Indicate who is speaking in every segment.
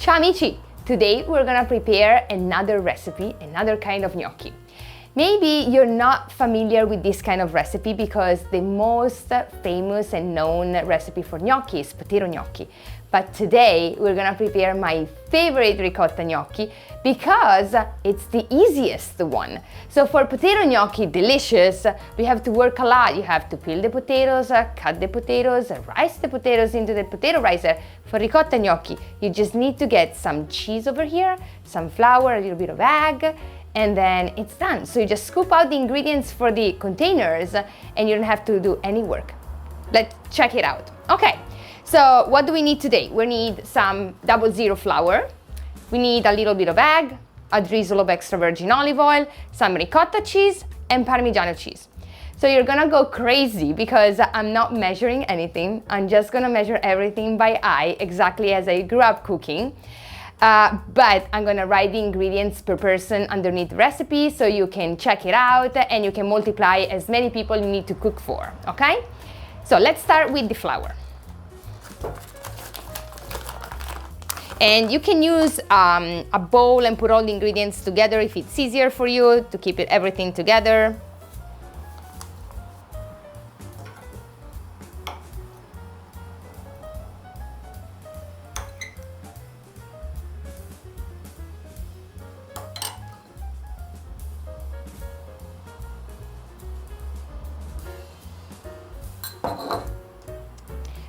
Speaker 1: Ciao Amici! Today we're gonna prepare another recipe, another kind of gnocchi. Maybe you're not familiar with this kind of recipe because the most famous and known recipe for gnocchi is potato gnocchi. But today we're gonna prepare my favorite ricotta gnocchi because it's the easiest one. So for potato gnocchi, delicious, we have to work a lot. You have to peel the potatoes, cut the potatoes, rice the potatoes into the potato ricer. For ricotta gnocchi, you just need to get some cheese over here, some flour, a little bit of egg, and then it's done. So you just scoop out the ingredients for the containers and you don't have to do any work. Let's check it out. Okay, so what do we need today? We need some 00 flour. We need a little bit of egg, a drizzle of extra virgin olive oil, some ricotta cheese, and parmigiano cheese. So you're gonna go crazy because I'm not measuring anything. I'm just gonna measure everything by eye, exactly as I grew up cooking. But I'm gonna write the ingredients per person underneath the recipe so you can check it out and you can multiply as many people you need to cook for, okay? So let's start with the flour. And you can use a bowl and put all the ingredients together if it's easier for you to keep everything together.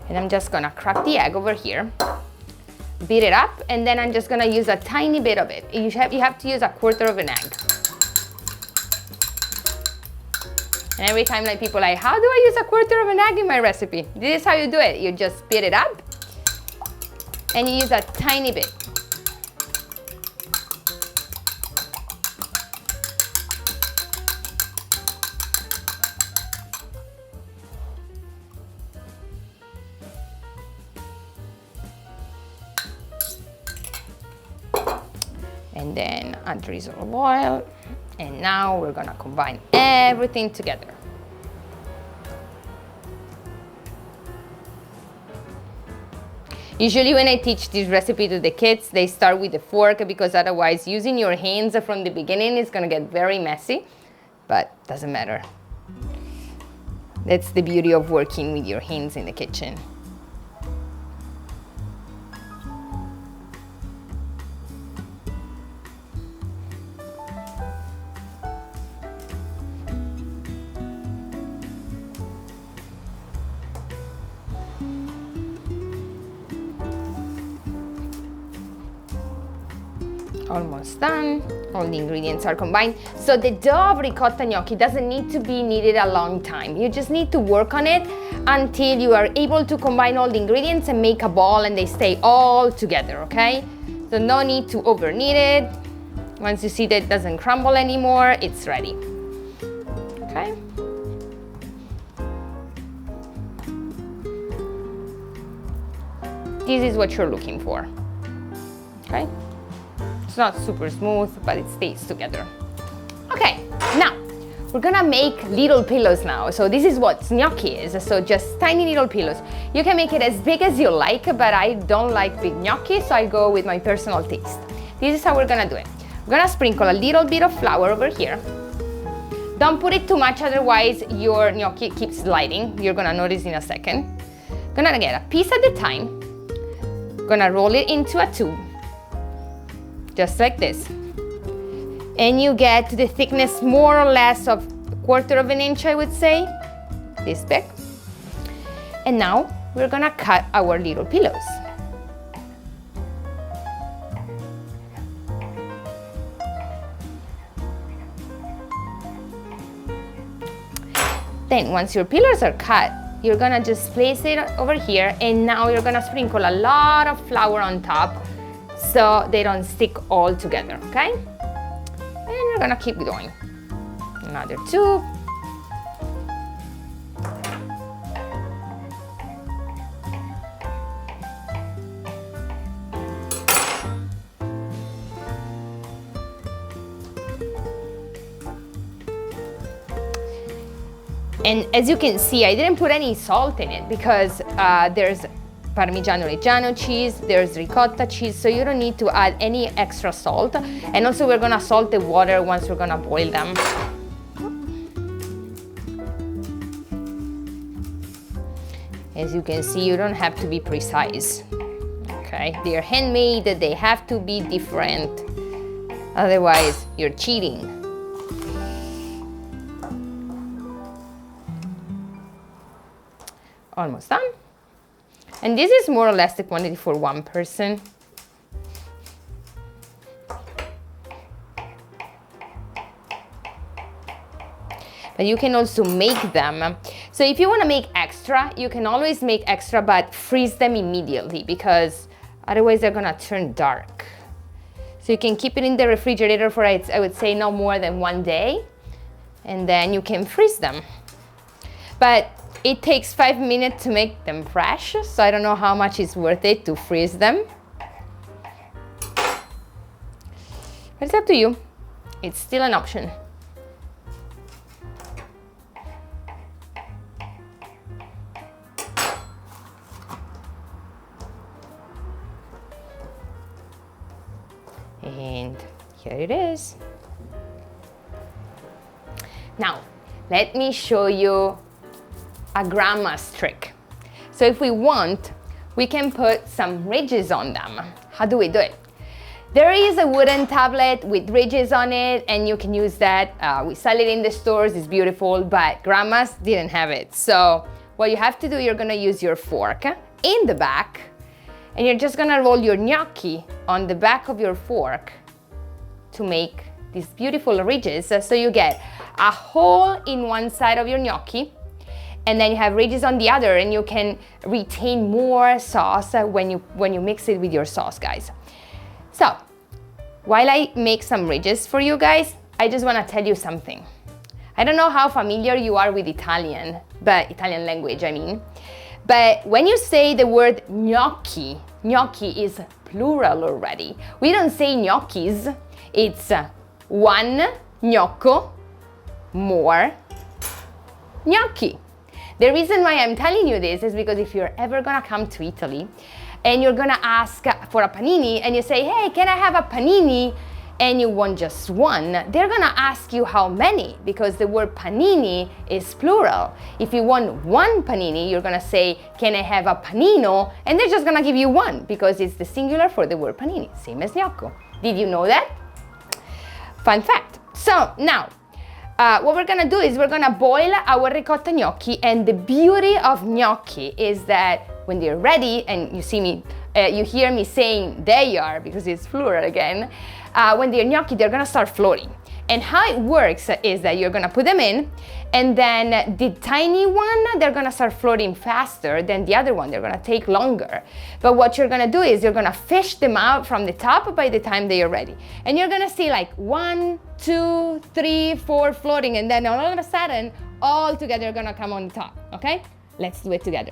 Speaker 1: And I'm just gonna crack the egg over here, beat it up, and then I'm just gonna use a tiny bit of it. You have to use a quarter of an egg. And every time like people are like, how do I use a quarter of an egg in my recipe? This is how you do it. You just beat it up and you use a tiny bit. And then a drizzle of oil. And now we're gonna combine everything together. Usually when I teach this recipe to the kids, they start with the fork because otherwise using your hands from the beginning is gonna get very messy, but doesn't matter. That's the beauty of working with your hands in the kitchen. Almost done. All the ingredients are combined. So the dough of ricotta gnocchi doesn't need to be kneaded a long time. You just need to work on it until you are able to combine all the ingredients and make a ball and they stay all together, okay? So no need to over knead it. Once you see that it doesn't crumble anymore, it's ready, okay? This is what you're looking for, okay? It's not super smooth, but it stays together. Okay, now we're gonna make little pillows now. So this is what gnocchi is, so just tiny little pillows. You can make it as big as you like, but I don't like big gnocchi, so I go with my personal taste. This is how we're gonna do it. We're gonna sprinkle a little bit of flour over here. Don't put it too much, otherwise your gnocchi keeps sliding. You're gonna notice in a second. Gonna get a piece at a time. Gonna roll it into a tube. Just like this. And you get the thickness more or less of a quarter of an inch, I would say, this big. And now we're gonna cut our little pillows. Then once your pillows are cut, you're gonna just place it over here, and now you're gonna sprinkle a lot of flour on top so they don't stick all together, okay? And we're gonna keep going. Another two. And as you can see, I didn't put any salt in it because there's parmigiano reggiano cheese, there's ricotta cheese, so you don't need to add any extra salt. And also we're gonna salt the water once we're gonna boil them. As you can see, you don't have to be precise. Okay, they're handmade, they have to be different. Otherwise, you're cheating. Almost done. And this is more or less the quantity for one person. But you can also make them. So if you want to make extra, you can always make extra, but freeze them immediately because otherwise they're gonna turn dark. So you can keep it in the refrigerator for, I would say, no more than 1 day, and then you can freeze them. But it takes 5 minutes to make them fresh, so I don't know how much it's worth it to freeze them. But it's up to you. It's still an option. And here it is. Now, let me show you a grandma's trick. So if we want, we can put some ridges on them. How do we do it? There is a wooden tablet with ridges on it, and you can use that. We sell it in the stores, it's beautiful, but grandmas didn't have it. So what you have to do, you're gonna use your fork in the back, and you're just gonna roll your gnocchi on the back of your fork to make these beautiful ridges. So you get a hole in one side of your gnocchi, and then you have ridges on the other, and you can retain more sauce when you mix it with your sauce, guys. So while I make some ridges for you guys, I just wanna tell you something. I don't know how familiar you are with Italian, but Italian language, I mean. But when you say the word gnocchi, gnocchi is plural already. We don't say gnocchis, it's one gnocco, more gnocchi. The reason why I'm telling you this is because if you're ever gonna come to Italy and you're gonna ask for a panini and you say, hey, can I have a panini? And you want just one, they're gonna ask you how many, because the word panini is plural. If you want one panini, you're gonna say, can I have a panino? And they're just gonna give you one, because it's the singular for the word panini, same as gnocco. Did you know that? Fun fact. So now, what we're gonna do is we're gonna boil our ricotta gnocchi, and the beauty of gnocchi is that when they're ready, and you see me, you hear me saying they are, because it's plural again, when they're gnocchi, they're gonna start floating. And how it works is that you're gonna put them in, and then the tiny one, they're gonna start floating faster than the other one. They're gonna take longer. But what you're gonna do is you're gonna fish them out from the top by the time they are ready. And you're gonna see like 1, 2, 3, 4 floating, and then all of a sudden, all together are gonna come on the top, okay? Let's do it together.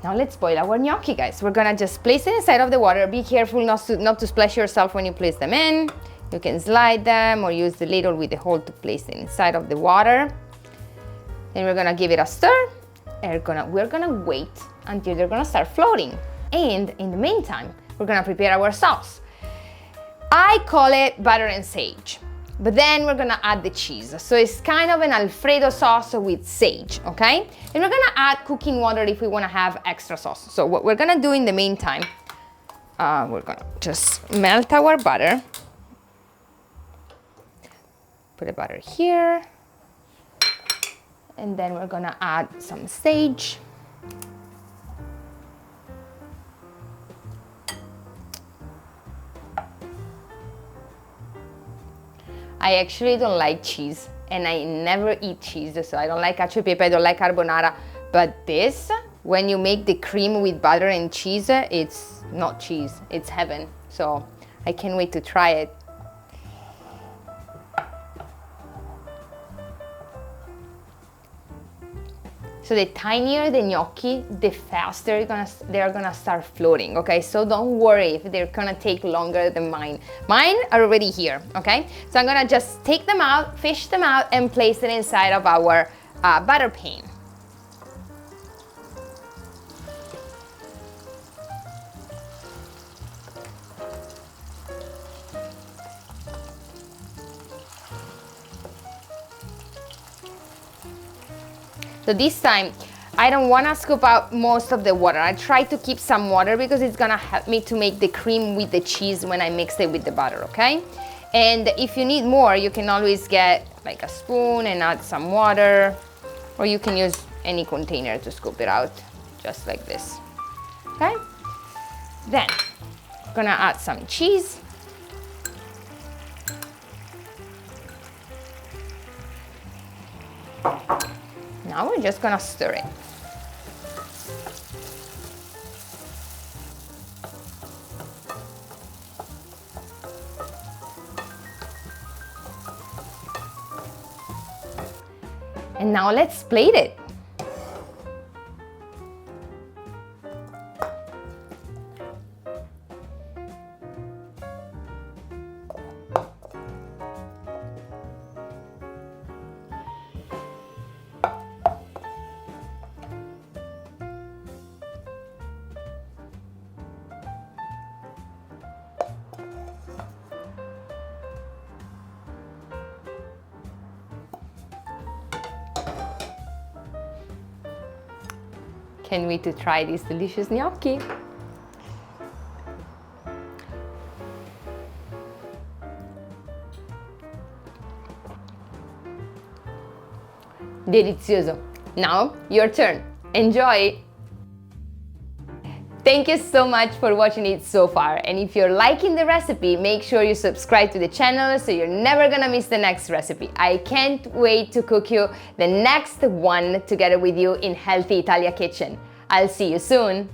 Speaker 1: Now let's boil our gnocchi, guys. We're gonna just place it inside of the water. Be careful not to splash yourself when you place them in. You can slide them or use the ladle with the hole to place it inside of the water. Then we're gonna give it a stir, and we're gonna wait until they're gonna start floating. And in the meantime, we're gonna prepare our sauce. I call it butter and sage, but then we're gonna add the cheese. So it's kind of an Alfredo sauce with sage, okay? And we're gonna add cooking water if we wanna have extra sauce. So what we're gonna do in the meantime, we're gonna just melt our butter. Put the butter here. And then we're gonna add some sage. I actually don't like cheese, and I never eat cheese, so I don't like cacio e pepe, I don't like carbonara. But this, when you make the cream with butter and cheese, it's not cheese, it's heaven. So I can't wait to try it. So the tinier the gnocchi, the faster they're gonna start floating, okay? So don't worry if they're gonna take longer than mine. Mine are already here, okay? So I'm gonna just take them out, fish them out, and place it inside of our butter pan. So this time, I don't want to scoop out most of the water. I try to keep some water because it's gonna help me to make the cream with the cheese when I mix it with the butter, okay? And if you need more, you can always get like a spoon and add some water, or you can use any container to scoop it out, just like this, okay? Then, I'm gonna add some cheese. Now we're just gonna stir it. And now let's plate it. Can't wait to try these delicious gnocchi. Delizioso. Now, your turn. Enjoy! Thank you so much for watching it so far, and if you're liking the recipe, make sure you subscribe to the channel so you're never gonna miss the next recipe. I can't wait to cook you the next one together with you in Healthy Italia Kitchen. I'll see you soon!